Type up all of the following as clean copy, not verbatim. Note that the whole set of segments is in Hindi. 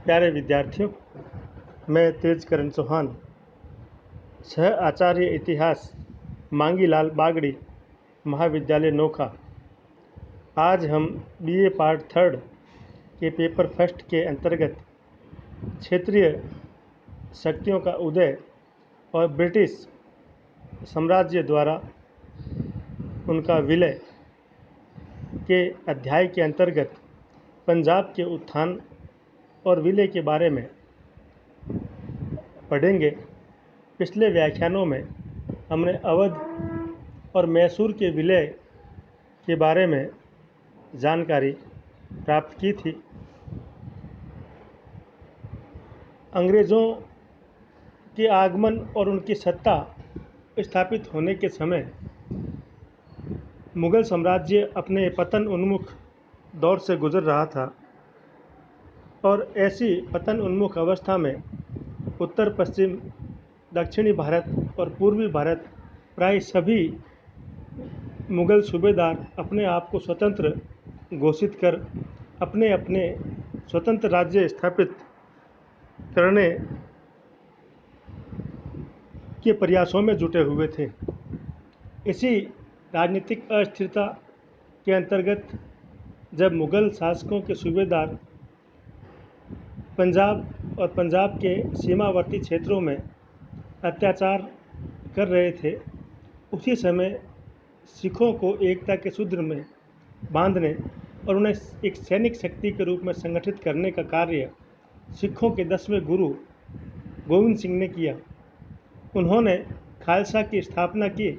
प्यारे विद्यार्थियों, मैं तेजकरण चौहान, सह आचार्य इतिहास, मांगीलाल बागड़ी, महाविद्यालय नोखा। आज हम बीए पार्ट 3 के पेपर फर्स्ट के अंतर्गत क्षेत्रीय शक्तियों का उदय और ब्रिटिश साम्राज्य द्वारा उनका विलय के अध्याय के अंतर्गत पंजाब के उत्थान और विलय के बारे में पढ़ेंगे। पिछले व्याख्यानों में हमने अवध और मैसूर के विलय के बारे में जानकारी प्राप्त की थी। अंग्रेज़ों के आगमन और उनकी सत्ता स्थापित होने के समय मुग़ल साम्राज्य अपने पतन उन्मुख दौर से गुजर रहा था और ऐसी पतन उन्मुख अवस्था में उत्तर पश्चिम, दक्षिणी भारत और पूर्वी भारत प्राय सभी मुग़ल सूबेदार अपने आप को स्वतंत्र घोषित कर अपने अपने स्वतंत्र राज्य स्थापित करने के प्रयासों में जुटे हुए थे। इसी राजनीतिक अस्थिरता के अंतर्गत जब मुग़ल शासकों के सूबेदार पंजाब और पंजाब के सीमावर्ती क्षेत्रों में अत्याचार कर रहे थे, उसी समय सिखों को एकता के सूत्र में बांधने और उन्हें एक सैनिक शक्ति के रूप में संगठित करने का कार्य सिखों के 10वें गुरु गोविंद सिंह ने किया। उन्होंने खालसा की स्थापना की,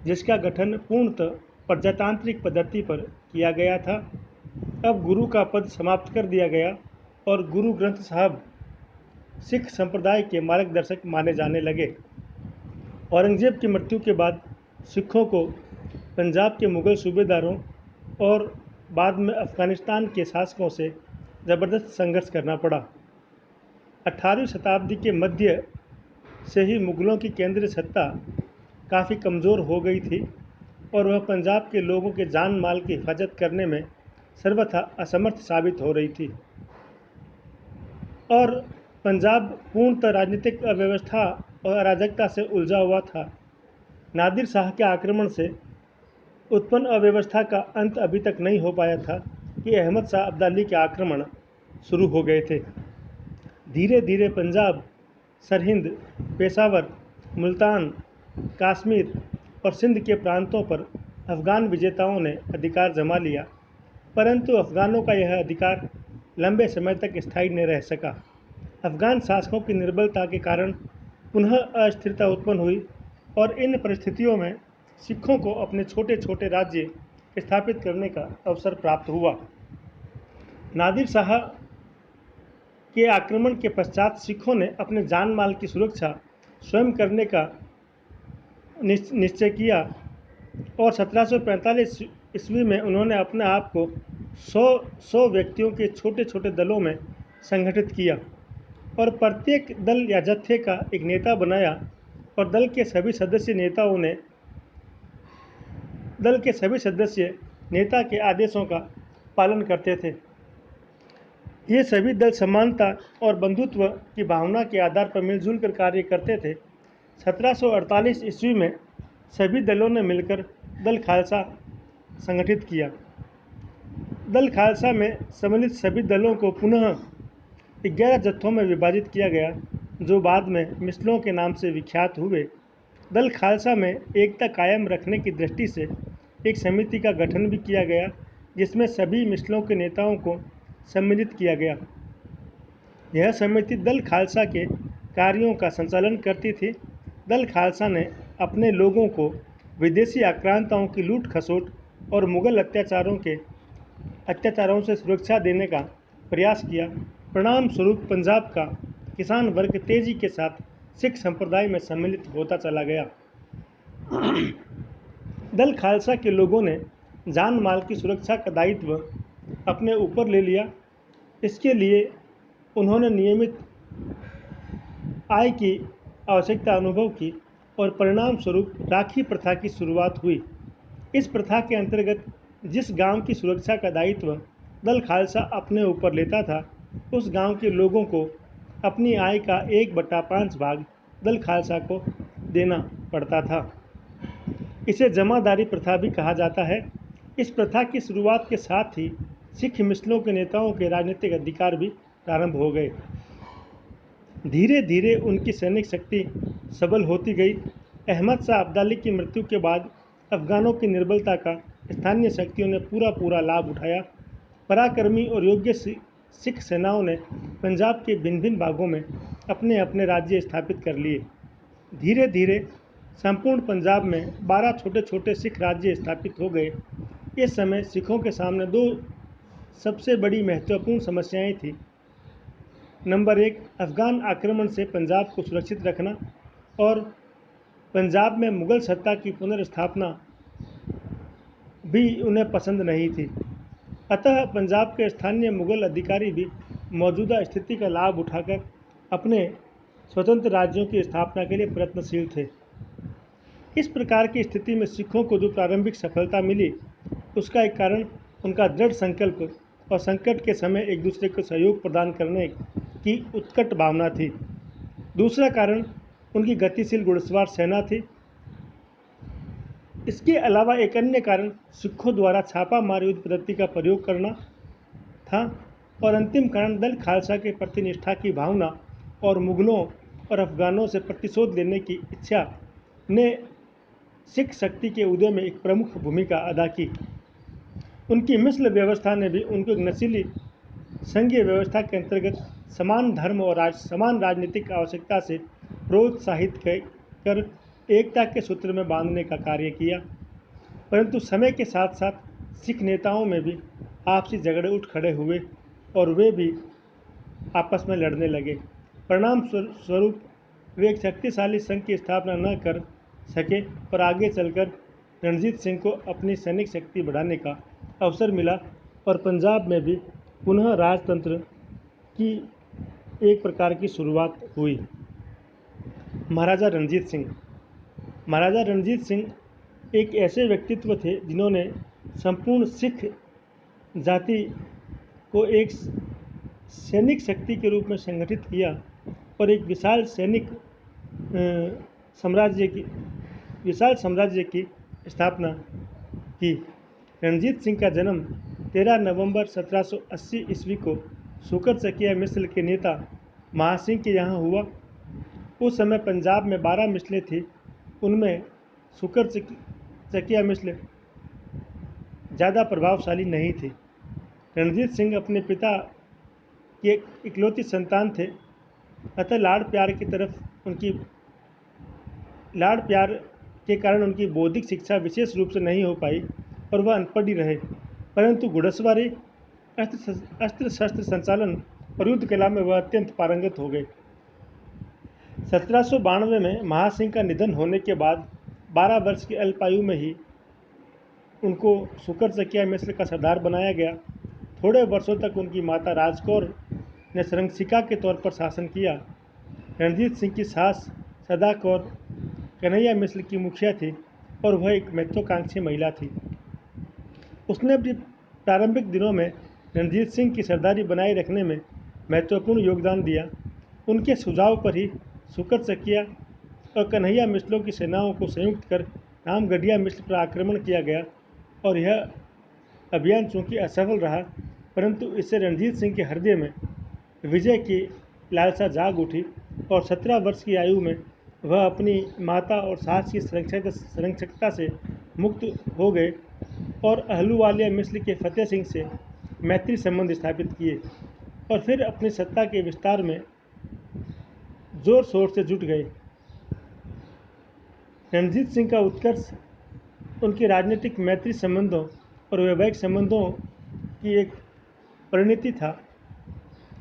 जिसका गठन पूर्णतः प्रजातांत्रिक पद्धति पर किया गया था। अब गुरु का पद समाप्त कर दिया गया और गुरु ग्रंथ साहब सिख संप्रदाय के मार्गदर्शक माने जाने लगे। औरंगजेब की मृत्यु के बाद सिखों को पंजाब के मुग़ल सूबेदारों और बाद में अफ़गानिस्तान के शासकों से ज़बरदस्त संघर्ष करना पड़ा। 18वीं शताब्दी के मध्य से ही मुग़लों की केंद्रीय सत्ता काफ़ी कमज़ोर हो गई थी और वह पंजाब के लोगों के जान माल की हिफाजत करने में सर्वथा असमर्थ साबित हो रही थी और पंजाब पूर्णतः राजनीतिक अव्यवस्था और अराजकता से उलझा हुआ था। नादिर शाह के आक्रमण से उत्पन्न अव्यवस्था का अंत अभी तक नहीं हो पाया था कि अहमद शाह अब्दाली के आक्रमण शुरू हो गए थे। धीरे धीरे पंजाब, सरहिंद, पेशावर, मुल्तान, कश्मीर और सिंध के प्रांतों पर अफ़गान विजेताओं ने अधिकार जमा लिया, परंतु अफ़गानों का यह अधिकार लंबे समय तक स्थायी नहीं रह सका। अफ़गान शासकों की निर्बलता के कारण पुनः अस्थिरता उत्पन्न हुई और इन परिस्थितियों में सिखों को अपने छोटे छोटे राज्य स्थापित करने का अवसर प्राप्त हुआ। नादिर शाह के आक्रमण के पश्चात सिखों ने अपने जान माल की सुरक्षा स्वयं करने का निश्चय किया और 1745 ईस्वी में उन्होंने अपने आप को 100 व्यक्तियों के छोटे छोटे दलों में संगठित किया और प्रत्येक दल या जत्थे का एक नेता बनाया और दल के सभी सदस्य नेता के आदेशों का पालन करते थे। ये सभी दल समानता और बंधुत्व की भावना के आधार पर मिलजुल कर कार्य करते थे। 1748 ईस्वी में सभी दलों ने मिलकर दल खालसा संगठित किया। दल खालसा में सम्मिलित सभी दलों को पुनः 11 जत्थों में विभाजित किया गया, जो बाद में मिसलों के नाम से विख्यात हुए। दल खालसा में एकता कायम रखने की दृष्टि से एक समिति का गठन भी किया गया, जिसमें सभी मिसलों के नेताओं को सम्मिलित किया गया। यह समिति दल खालसा के कार्यों का संचालन करती थी। दल खालसा ने अपने लोगों को विदेशी आक्रांताओं की लूट खसोट और मुग़ल अत्याचारों से सुरक्षा देने का प्रयास किया। परिणाम स्वरूप पंजाब का किसान वर्ग तेजी के साथ सिख संप्रदाय में सम्मिलित होता चला गया। दल खालसा के लोगों ने जान माल की सुरक्षा का दायित्व अपने ऊपर ले लिया। इसके लिए उन्होंने नियमित आय की आवश्यकता अनुभव की और परिणाम स्वरूप राखी प्रथा की शुरुआत हुई। इस प्रथा के अंतर्गत जिस गांव की सुरक्षा का दायित्व दल खालसा अपने ऊपर लेता था, उस गांव के लोगों को अपनी आय का 1/5 भाग दल खालसा को देना पड़ता था। इसे जमादारी प्रथा भी कहा जाता है। इस प्रथा की शुरुआत के साथ ही सिख मिसलों के नेताओं के राजनीतिक अधिकार भी प्रारंभ हो गए। धीरे धीरे उनकी सैनिक शक्ति सबल होती गई। अहमद शाह अब्दाली की मृत्यु के बाद अफगानों की निर्बलता का स्थानीय शक्तियों ने पूरा लाभ उठाया। पराक्रमी और योग्य सिख सेनाओं ने पंजाब के भिन्न भिन्न भागों में अपने अपने राज्य स्थापित कर लिए। धीरे धीरे संपूर्ण पंजाब में 12 छोटे छोटे सिख राज्य स्थापित हो गए। इस समय सिखों के सामने दो सबसे बड़ी महत्वपूर्ण समस्याएं थीं। नंबर 1, अफगान आक्रमण से पंजाब को सुरक्षित रखना और पंजाब में मुग़ल सत्ता की पुनर्स्थापना भी उन्हें पसंद नहीं थी। अतः पंजाब के स्थानीय मुग़ल अधिकारी भी मौजूदा स्थिति का लाभ उठाकर अपने स्वतंत्र राज्यों की स्थापना के लिए प्रयत्नशील थे। इस प्रकार की स्थिति में सिखों को जो प्रारंभिक सफलता मिली, उसका एक कारण उनका दृढ़ संकल्प और संकट के समय एक दूसरे को सहयोग प्रदान करने की उत्कट भावना थी। दूसरा कारण उनकी गतिशील घुड़सवार सेना थी। इसके अलावा एक अन्य कारण सिखों द्वारा छापामार युद्ध पद्धति का प्रयोग करना था और अंतिम कारण दल खालसा के प्रति निष्ठा की भावना और मुगलों और अफगानों से प्रतिशोध लेने की इच्छा ने सिख शक्ति के उदय में एक प्रमुख भूमिका अदा की। उनकी मिस्र व्यवस्था ने भी उनको एक नस्लीय संघीय व्यवस्था के अंतर्गत समान धर्म और समान राजनीतिक आवश्यकता से प्रोत्साहित कर एकता के सूत्र में बांधने का कार्य किया। परंतु समय के साथ साथ सिख नेताओं में भी आपसी झगड़े उठ खड़े हुए और वे भी आपस में लड़ने लगे। परिणाम स्वरूप वे एक शक्तिशाली संघ की स्थापना न कर सके और आगे चलकर रणजीत सिंह को अपनी सैनिक शक्ति बढ़ाने का अवसर मिला और पंजाब में भी पुनः राजतंत्र की एक प्रकार की शुरुआत हुई। महाराजा रणजीत सिंह एक ऐसे व्यक्तित्व थे जिन्होंने संपूर्ण सिख जाति को एक सैनिक शक्ति के रूप में संगठित किया और एक विशाल साम्राज्य की स्थापना की। रणजीत सिंह का जन्म 13 नवंबर 1780 ईस्वी को सुकर चकिया मिस्र के नेता महासिंह के यहाँ हुआ। उस समय पंजाब में 12 मिसलें थीं। उनमें सुकर चकिया मिसल ज़्यादा प्रभावशाली नहीं थी। रणजीत सिंह अपने पिता के इकलौती संतान थे, अतः लाड़ प्यार के कारण उनकी बौद्धिक शिक्षा विशेष रूप से नहीं हो पाई और वह अनपढ़ ही रहे। परंतु घुड़सवारी, अस्त्र शस्त्र संचालन और युद्ध कला में वह अत्यंत पारंगत हो गए। 1792 में महासिंह का निधन होने के बाद 12 वर्ष की अल्पायु में ही उनको सुकर चकिया मिस्र का सरदार बनाया गया। थोड़े वर्षों तक उनकी माता राजकौर ने संरक्षिका के तौर पर शासन किया। रणजीत सिंह की सास सदा कौर कन्हैया मिस्र की मुखिया थी और वह एक महत्वाकांक्षी महिला थी। उसने भी प्रारंभिक दिनों में रणजीत सिंह की सरदारी बनाए रखने में महत्वपूर्ण योगदान दिया। उनके सुझाव पर ही सुकर चकिया और कन्हैया मिसलों की सेनाओं को संयुक्त कर रामगढ़िया मिस्र पर आक्रमण किया गया और यह अभियान चूँकि असफल रहा, परंतु इससे रणजीत सिंह के हृदय में विजय की लालसा जाग उठी और 17 वर्ष की आयु में वह अपनी माता और सास की संरक्षकता से मुक्त हो गए और अहलूवालिया मिस्र के फतेह सिंह से मैत्री संबंध स्थापित किए और फिर अपनी सत्ता के विस्तार में जोर शोर से जुट गए। रणजीत सिंह का उत्कर्ष उनके राजनीतिक मैत्री संबंधों और वैवाहिक संबंधों की एक परिणति था।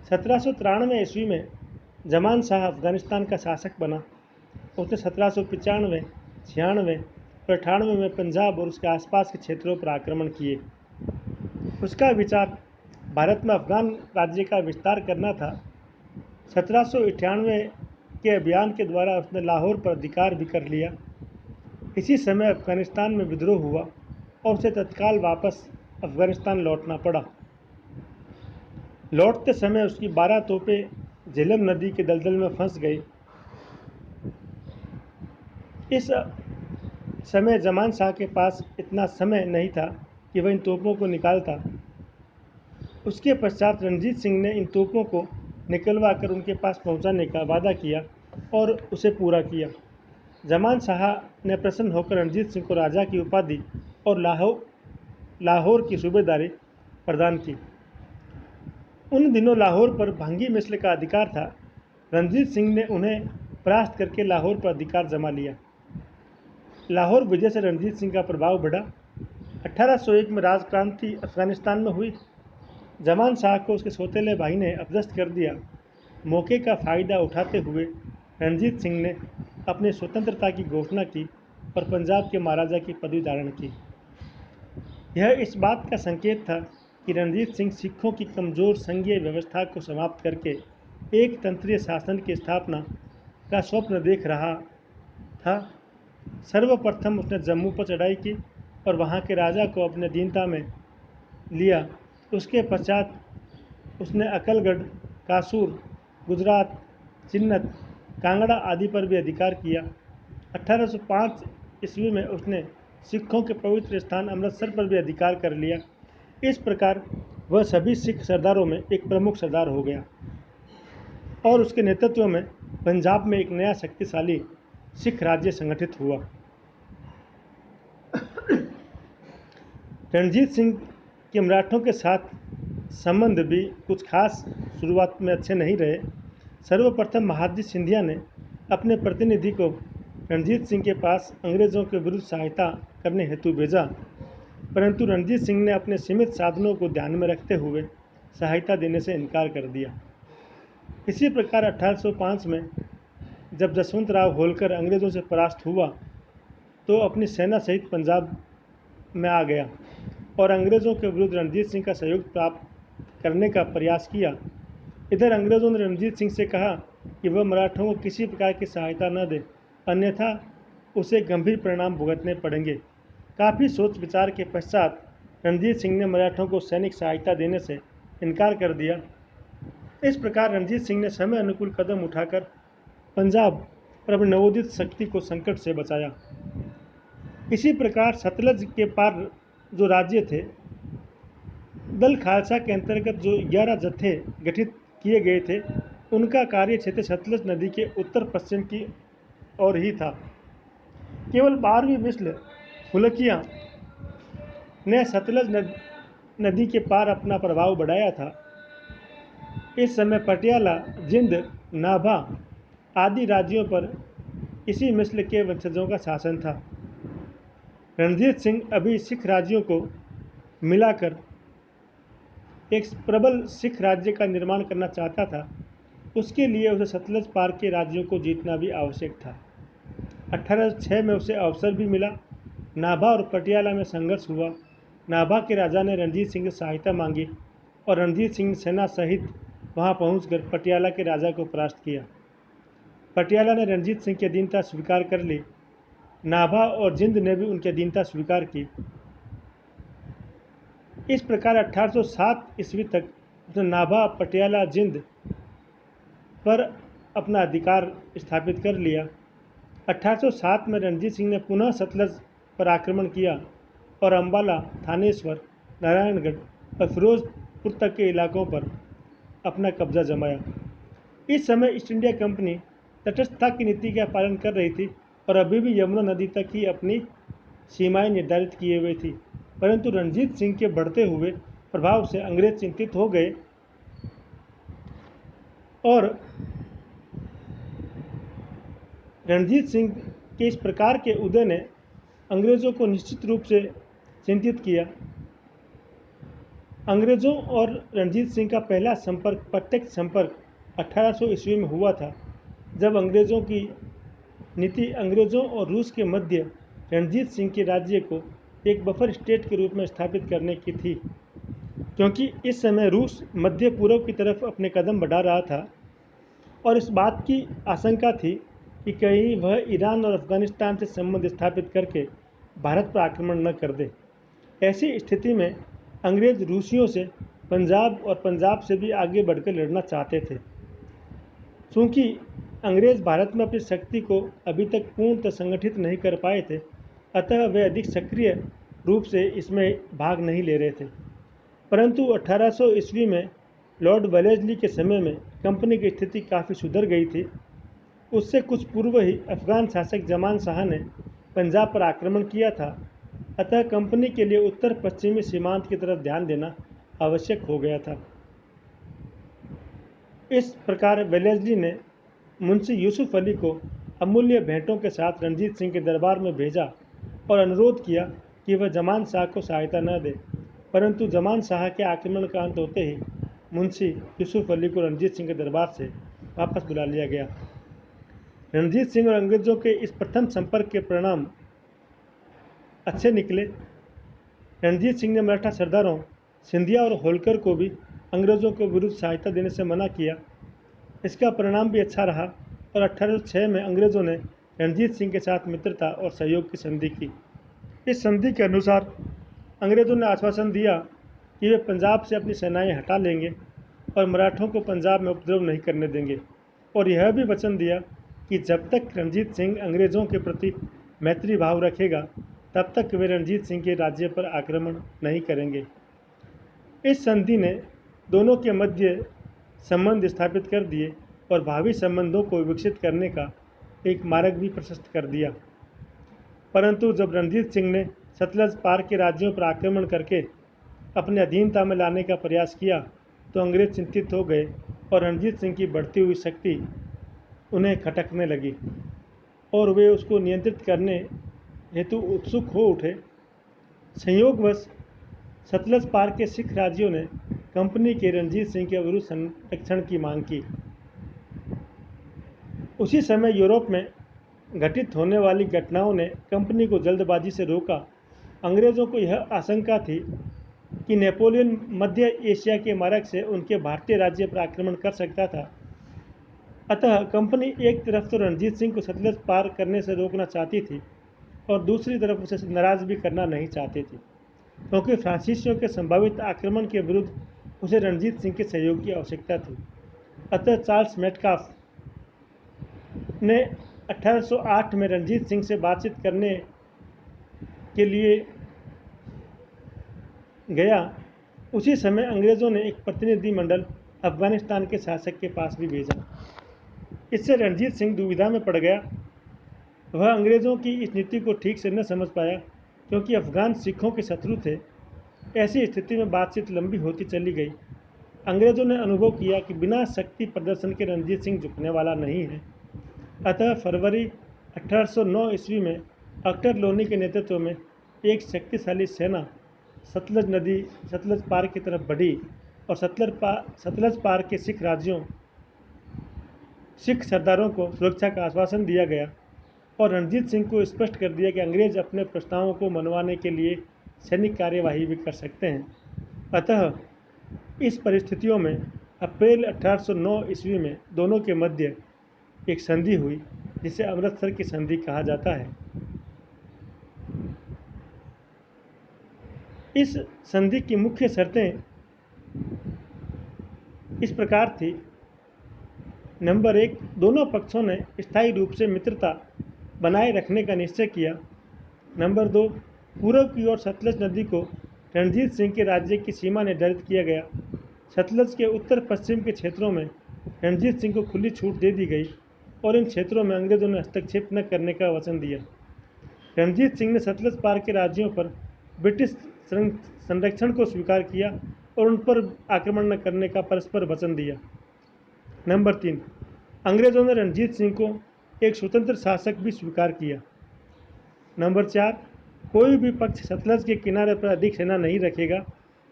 1793 ईस्वी में जमान शाह अफगानिस्तान का शासक बना। उसने 1795, 96 और 98 में पंजाब और उसके आसपास के क्षेत्रों पर आक्रमण किए। उसका विचार भारत में अफगान राज्य का विस्तार करना था। 1798 के अभियान के द्वारा उसने लाहौर पर अधिकार भी कर लिया। इसी समय अफगानिस्तान में विद्रोह हुआ और उसे तत्काल वापस अफगानिस्तान लौटना पड़ा। लौटते समय उसकी 12 तोपें झेलम नदी के दलदल में फंस गई। इस समय जमान शाह के पास इतना समय नहीं था कि वह इन तोपों को निकालता। उसके पश्चात रणजीत सिंह ने इन तोपों को निकलवा कर उनके पास पहुंचाने का वादा किया और उसे पूरा किया। जमान शाह ने प्रसन्न होकर रणजीत सिंह को राजा की उपाधि और लाहौर की सूबेदारी प्रदान की। उन दिनों लाहौर पर भंगी मिस्र का अधिकार था। रणजीत सिंह ने उन्हें परास्त करके लाहौर पर अधिकार जमा लिया। लाहौर विजय से रणजीत सिंह का प्रभाव बढ़ा। 1801 में राजक्रांति अफगानिस्तान में हुई। जमान शाह को उसके सौतेले भाई ने अपदस्थ कर दिया। मौके का फ़ायदा उठाते हुए रणजीत सिंह ने अपनी स्वतंत्रता की घोषणा की और पंजाब के महाराजा की पदवी धारण की। यह इस बात का संकेत था कि रणजीत सिंह सिखों की कमज़ोर संघीय व्यवस्था को समाप्त करके एक तंत्रीय शासन की स्थापना का स्वप्न देख रहा था। सर्वप्रथम उसने जम्मू पर चढ़ाई की और वहाँ के राजा को अपने अधीनता में लिया। उसके पश्चात उसने अकलगढ़, कासूर, गुजरात, चिन्नत, कांगड़ा आदि पर भी अधिकार किया। 1805 ईस्वी में उसने सिखों के पवित्र स्थान अमृतसर पर भी अधिकार कर लिया। इस प्रकार वह सभी सिख सरदारों में एक प्रमुख सरदार हो गया और उसके नेतृत्व में पंजाब में एक नया शक्तिशाली सिख राज्य संगठित हुआ। रणजीत सिंह के मराठों के साथ संबंध भी कुछ खास शुरुआत में अच्छे नहीं रहे। सर्वप्रथम महादजी सिंधिया ने अपने प्रतिनिधि को रणजीत सिंह के पास अंग्रेज़ों के विरुद्ध सहायता करने हेतु भेजा, परंतु रणजीत सिंह ने अपने सीमित साधनों को ध्यान में रखते हुए सहायता देने से इनकार कर दिया। इसी प्रकार 1805 में जब जसवंत राव होलकर अंग्रेज़ों से परास्त हुआ तो अपनी सेना सहित पंजाब में आ गया और अंग्रेज़ों के विरुद्ध रणजीत सिंह का सहयोग प्राप्त करने का प्रयास किया। इधर अंग्रेज़ों ने रणजीत सिंह से कहा कि वह मराठों को किसी प्रकार की सहायता न दे, अन्यथा उसे गंभीर परिणाम भुगतने पड़ेंगे। काफ़ी सोच विचार के पश्चात रणजीत सिंह ने मराठों को सैनिक सहायता देने से इनकार कर दिया। इस प्रकार रणजीत सिंह ने समय अनुकूल कदम उठाकर पंजाब और अपनी नवोदित शक्ति को संकट से बचाया। इसी प्रकार सतलज के पार जो राज्य थे, दल खालसा के अंतर्गत जो 11 जत्थे गठित किए गए थे, उनका कार्य क्षेत्र सतलज नदी के उत्तर पश्चिम की ओर ही था। केवल 12वीं मिसल फुलकिया ने सतलज नदी के पार अपना प्रभाव बढ़ाया था। इस समय पटियाला, जिंद, नाभा आदि राज्यों पर इसी मिसल के वंशजों का शासन था। रणजीत सिंह अभी सिख राज्यों को मिलाकर एक प्रबल सिख राज्य का निर्माण करना चाहता था। उसके लिए उसे सतलज पार के राज्यों को जीतना भी आवश्यक था। 1806 में उसे अवसर भी मिला। नाभा और पटियाला में संघर्ष हुआ। नाभा के राजा ने रणजीत सिंह से सहायता मांगी और रणजीत सिंह सेना सहित वहां पहुंचकर पटियाला के राजा को परास्त किया। पटियाला ने रणजीत सिंह की अधीनता स्वीकार कर ली। नाभा और जिंद ने भी उनकी अधीनता स्वीकार की। इस प्रकार 1807 ईस्वी तक उसने नाभा, पटियाला, जिंद पर अपना अधिकार स्थापित कर लिया। 1807 में रणजीत सिंह ने पुनः सतलज पर आक्रमण किया और अम्बाला, थानेश्वर, नारायणगढ़ और फिरोजपुर तक के इलाकों पर अपना कब्जा जमाया। इस समय ईस्ट इंडिया कंपनी तटस्थता की नीति का पालन कर रही थी और अभी भी यमुना नदी तक ही अपनी सीमाएं निर्धारित किए हुए थी, परंतु रणजीत सिंह के बढ़ते हुए प्रभाव से अंग्रेज चिंतित हो गए और रणजीत सिंह के इस प्रकार के उदय ने अंग्रेज़ों को निश्चित रूप से चिंतित किया। अंग्रेज़ों और रणजीत सिंह का पहला संपर्क, प्रत्यक्ष संपर्क 1800 ईस्वी में हुआ था, जब अंग्रेज़ों की नीति अंग्रेज़ों और रूस के मध्य रणजीत सिंह के राज्य को एक बफर स्टेट के रूप में स्थापित करने की थी, क्योंकि इस समय रूस मध्य पूर्व की तरफ अपने कदम बढ़ा रहा था और इस बात की आशंका थी कि कहीं वह ईरान और अफगानिस्तान से संबंध स्थापित करके भारत पर आक्रमण न कर दे। ऐसी स्थिति में अंग्रेज रूसियों से पंजाब और पंजाब से भी आगे बढ़कर लड़ना चाहते थे। चूँकि अंग्रेज़ भारत में अपनी शक्ति को अभी तक पूर्णतः संगठित नहीं कर पाए थे, अतः वे अधिक सक्रिय रूप से इसमें भाग नहीं ले रहे थे। परंतु 1800 ईस्वी में लॉर्ड वेलेस्ली के समय में कंपनी की स्थिति काफ़ी सुधर गई थी। उससे कुछ पूर्व ही अफ़गान शासक जमान शाह ने पंजाब पर आक्रमण किया था, अतः कंपनी के लिए उत्तर पश्चिमी सीमांत की तरफ ध्यान देना आवश्यक हो गया था। इस प्रकार वेलेस्ली ने मुंशी यूसुफ अली को अमूल्य भेंटों के साथ रणजीत सिंह के दरबार में भेजा और अनुरोध किया कि वह जमान शाह को सहायता न दे। परंतु जमान शाह के आक्रमण का अंत होते ही मुंशी यूसुफ अली को रणजीत सिंह के दरबार से वापस बुला लिया गया। रणजीत सिंह और अंग्रेज़ों के इस प्रथम संपर्क के परिणाम अच्छे निकले। रणजीत सिंह ने मराठा सरदारों सिंधिया और होलकर को भी अंग्रेज़ों के विरुद्ध सहायता देने से मना किया। इसका परिणाम भी अच्छा रहा और 1806 में अंग्रेज़ों ने रणजीत सिंह के साथ मित्रता और सहयोग की संधि की। इस संधि के अनुसार अंग्रेज़ों ने आश्वासन दिया कि वे पंजाब से अपनी सेनाएं हटा लेंगे और मराठों को पंजाब में उपद्रव नहीं करने देंगे, और यह भी वचन दिया कि जब तक रणजीत सिंह अंग्रेज़ों के प्रति मैत्री भाव रखेगा, तब तक वे रणजीत सिंह के राज्य पर आक्रमण नहीं करेंगे। इस संधि ने दोनों के मध्य संबंध स्थापित कर दिए और भावी संबंधों को विकसित करने का एक मार्ग भी प्रशस्त कर दिया। परंतु जब रणजीत सिंह ने सतलज पार के राज्यों पर आक्रमण करके अपने अधीनता में लाने का प्रयास किया, तो अंग्रेज चिंतित हो गए और रणजीत सिंह की बढ़ती हुई शक्ति उन्हें खटकने लगी और वे उसको नियंत्रित करने हेतु उत्सुक हो उठे। संयोगवश सतलज पार के सिख राज्यों ने कंपनी के रणजीत सिंह के विरुद्ध संरक्षण की मांग की। उसी समय यूरोप में घटित होने वाली घटनाओं ने कंपनी को जल्दबाजी से रोका। अंग्रेज़ों को यह आशंका थी कि नेपोलियन मध्य एशिया के मार्ग से उनके भारतीय राज्य पर आक्रमण कर सकता था। अतः कंपनी एक तरफ तो रणजीत सिंह को सतलज पार करने से रोकना चाहती थी और दूसरी तरफ उसे नाराज़ भी करना नहीं चाहती थी, क्योंकि फ्रांसीसियों के संभावित आक्रमण के विरुद्ध उसे रणजीत सिंह के सहयोग की आवश्यकता थी। अतः चार्ल्स मेटकाफ ने 1808 में रणजीत सिंह से बातचीत करने के लिए गया। उसी समय अंग्रेज़ों ने एक प्रतिनिधिमंडल अफगानिस्तान के शासक के पास भी भेजा। इससे रणजीत सिंह दुविधा में पड़ गया। वह अंग्रेज़ों की इस नीति को ठीक से न समझ पाया, क्योंकि अफगान सिखों के शत्रु थे। ऐसी स्थिति में बातचीत लंबी होती चली गई। अंग्रेज़ों ने अनुभव किया कि बिना शक्ति प्रदर्शन के रणजीत सिंह झुकने वाला नहीं है। अतः फरवरी 1809 ईस्वी में अख्तर लोनी के नेतृत्व में एक शक्तिशाली सेना सतलज पार की तरफ बढ़ी और सतलज पार के सिख सरदारों को सुरक्षा का आश्वासन दिया गया और रणजीत सिंह को स्पष्ट कर दिया कि अंग्रेज अपने प्रस्तावों को मनवाने के लिए सैनिक कार्यवाही भी कर सकते हैं। अतः इस परिस्थितियों में अप्रैल 1809 ईस्वी में दोनों के मध्य एक संधि हुई, जिसे अमृतसर की संधि कहा जाता है। इस संधि की मुख्य शर्तें इस प्रकार थी। नंबर 1, दोनों पक्षों ने स्थायी रूप से मित्रता बनाए रखने का निश्चय किया। नंबर 2, पूर्व की ओर सतलज नदी को रणजीत सिंह के राज्य की सीमा निर्धारित किया गया। सतलज के उत्तर पश्चिम के क्षेत्रों में रणजीत सिंह को खुली छूट दे दी गई और इन क्षेत्रों में अंग्रेज़ों ने हस्तक्षेप न करने का वचन दिया। रणजीत सिंह ने सतलज पार के राज्यों पर ब्रिटिश संरक्षण को स्वीकार किया और उन पर आक्रमण न करने का परस्पर वचन दिया। नंबर 3, अंग्रेज़ों ने रणजीत सिंह को एक स्वतंत्र शासक भी स्वीकार किया। नंबर 4, कोई भी पक्ष सतलज के किनारे पर अधिक सेना नहीं रखेगा,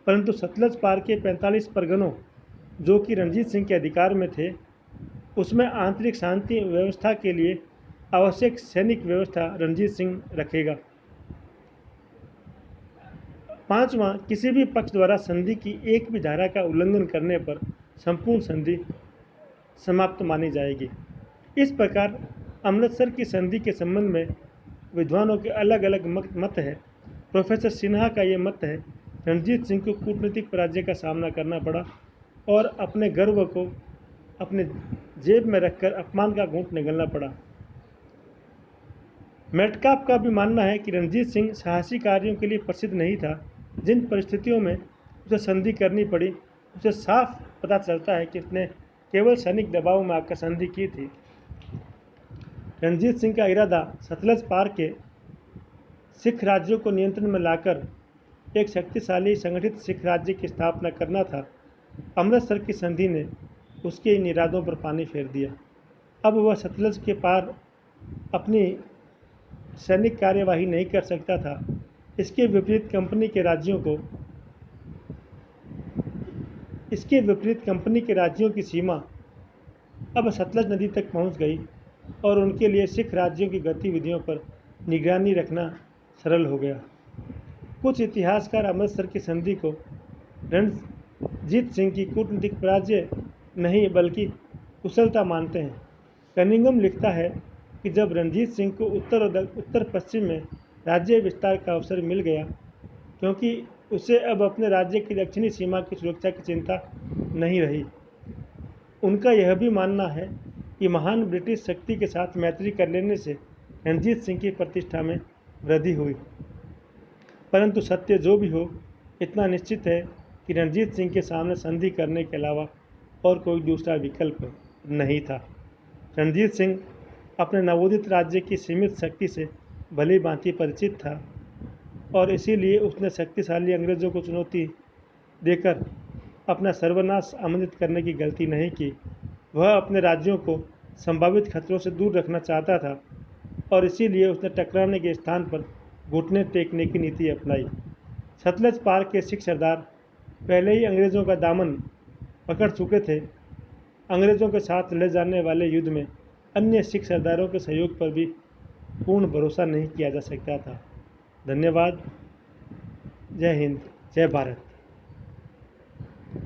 परंतु सतलज पार के 45 परगनों जो कि रणजीत सिंह के अधिकार में थे, उसमें आंतरिक शांति व्यवस्था के लिए आवश्यक सैनिक व्यवस्था रणजीत सिंह रखेगा। 5वां, किसी भी पक्ष द्वारा संधि की एक भी धारा का उल्लंघन करने पर संपूर्ण संधि समाप्त मानी जाएगी। इस प्रकार अमृतसर की संधि के संबंध में विद्वानों के अलग अलग मत हैं। प्रोफेसर सिन्हा का ये मत है रणजीत सिंह को कूटनीतिक पराजय का सामना करना पड़ा और अपने गर्व को अपने जेब में रखकर अपमान का घूंट निगलना पड़ा। मेटकाफ का भी मानना है कि रणजीत सिंह साहसी कार्यों के लिए प्रसिद्ध नहीं था। जिन परिस्थितियों में उसे संधि करनी पड़ी, उसे साफ पता चलता है कि उसने केवल सैनिक दबाव में आकर संधि की थी। रणजीत सिंह का इरादा सतलज पार के सिख राज्यों को नियंत्रण में लाकर एक शक्तिशाली संगठित सिख राज्य की स्थापना करना था। अमृतसर की संधि ने उसके इन इरादों पर पानी फेर दिया। अब वह सतलज के पार अपनी सैनिक कार्यवाही नहीं कर सकता था। इसके विपरीत कंपनी के राज्यों की सीमा अब सतलज नदी तक पहुंच गई और उनके लिए सिख राज्यों की गतिविधियों पर निगरानी रखना सरल हो गया। कुछ इतिहासकार अमृतसर की संधि को रणजीत सिंह की कूटनीतिक पराजय नहीं बल्कि कुशलता मानते हैं। कनिंघम लिखता है कि जब रणजीत सिंह को उत्तर पश्चिम में राज्य विस्तार का अवसर मिल गया, क्योंकि उसे अब अपने राज्य की दक्षिणी सीमा की सुरक्षा की चिंता नहीं रही। उनका यह भी मानना है कि महान ब्रिटिश शक्ति के साथ मैत्री कर लेने से रणजीत सिंह की प्रतिष्ठा में वृद्धि हुई। परंतु सत्य जो भी हो, इतना निश्चित है कि रणजीत सिंह के सामने संधि करने के अलावा और कोई दूसरा विकल्प नहीं था। रणजीत सिंह अपने नवोदित राज्य की सीमित शक्ति से भली भांति परिचित था और इसीलिए उसने शक्तिशाली अंग्रेज़ों को चुनौती देकर अपना सर्वनाश आमंत्रित करने की गलती नहीं की। वह अपने राज्यों को संभावित खतरों से दूर रखना चाहता था और इसीलिए उसने टकराने के स्थान पर घुटने टेकने की नीति अपनाई। सतलज पार के सिख सरदार पहले ही अंग्रेज़ों का दामन पकड़ चुके थे। अंग्रेज़ों के साथ लड़े जाने वाले युद्ध में अन्य सिख सरदारों के सहयोग पर भी पूर्ण भरोसा नहीं किया जा सकता था। धन्यवाद। जय हिंद, जय भारत।